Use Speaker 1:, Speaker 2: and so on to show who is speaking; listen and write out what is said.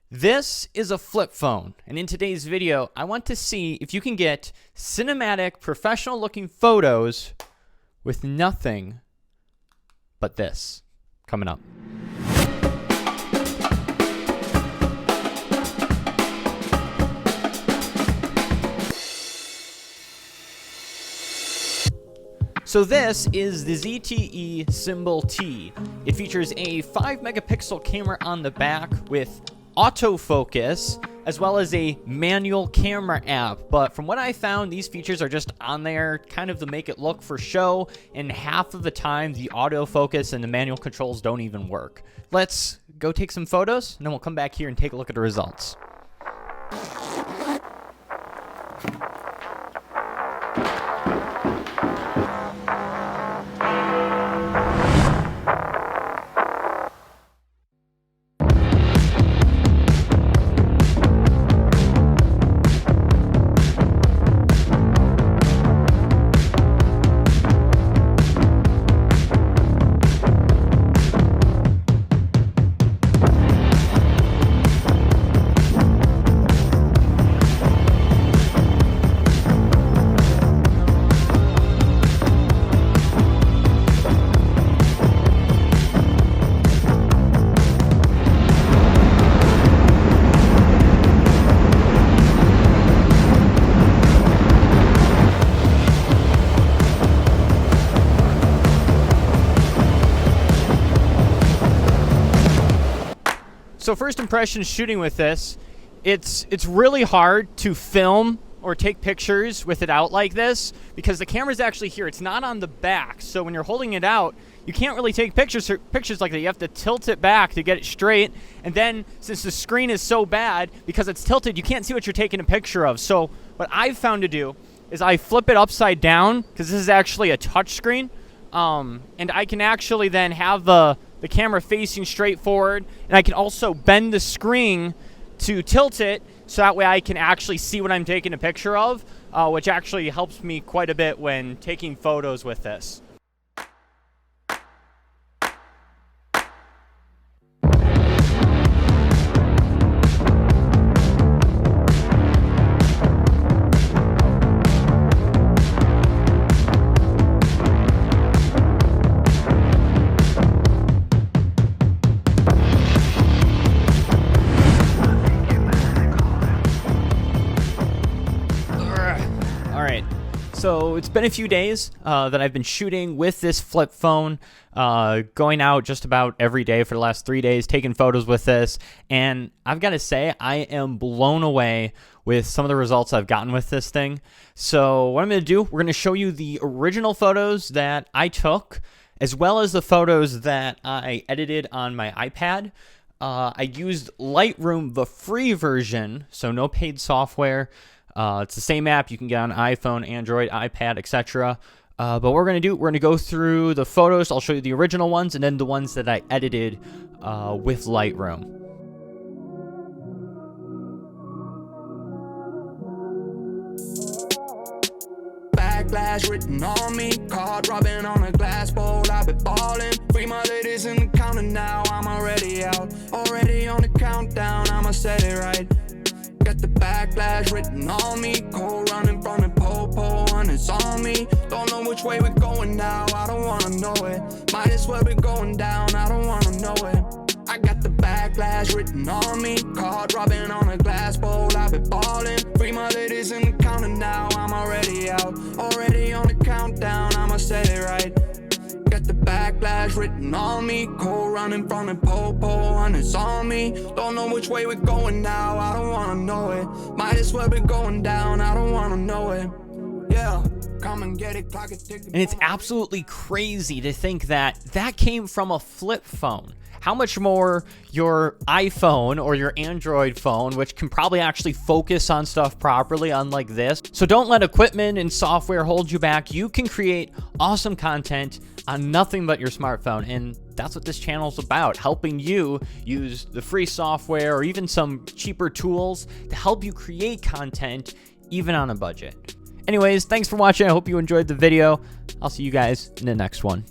Speaker 1: This is a flip phone, and in today's video, I want to see if you can get cinematic, professional-looking photos with nothing but this. Coming up. So this is the ZTE Symbol T. It features a 5-megapixel camera on the back with autofocus, as well as a manual camera app. But from what I found, these features are just on there kind of to make it look for show, and half of the time the autofocus and the manual controls don't even work. Let's go take some photos, and then we'll come back here and take a look at the results. So first impressions shooting with this, it's really hard to film or take pictures with it out like this because the camera's actually here. It's not on the back. So when you're holding it out, you can't really take pictures like that. You have to tilt it back to get it straight. And then since the screen is so bad, because it's tilted, you can't see what you're taking a picture of. So what I've found to do is I flip it upside down, because this is actually a touch screen. And I can actually then have the camera facing straight forward, and I can also bend the screen to tilt it so that way I can actually see what I'm taking a picture of, which actually helps me quite a bit when taking photos with this. So it's been a few days that I've been shooting with this flip phone, going out just about every day for the last 3 days, taking photos with this, and I've got to say I am blown away with some of the results I've gotten with this thing. So what I'm going to do, we're going to show you the original photos that I took, as well as the photos that I edited on my iPad. I used Lightroom, the free version, so no paid software. It's the same app you can get on iPhone, Android, iPad, etc. But what we're going to do, we're going to go through the photos. I'll show you the original ones and then the ones that I edited with Lightroom.
Speaker 2: Backlash written on me, card robbing on a glass bowl. I've been balling. Free my ladies in the counter now. I'm already out, already on the countdown. I'ma set it right. Got the backlash written on me, cold running from the po-po, and it's on me. Don't know which way we're going now, I don't wanna know it. Might as well be going down, I don't wanna know it. I got the backlash written on me, card robbing on a glass bowl. I've been balling. Free my ladies in the counter now. I'm already out, already on the countdown. I'ma set it right. Got the backlash written on me, cold running from the po-po, and it's on me. Don't know which way we're going now, I don't wanna know it. Might as well be going down, I don't wanna know it. Yeah, come and get it, clock it, tick.
Speaker 1: And it's absolutely crazy to think that that came from a flip phone. How much more your iPhone or your Android phone, which can probably actually focus on stuff properly, unlike this. So don't let equipment and software hold you back. You can create awesome content on nothing but your smartphone, and that's what this channel is about, helping you use the free software or even some cheaper tools to help you create content even on a budget. Anyways, thanks for watching. I hope you enjoyed the video. I'll see you guys in the next one.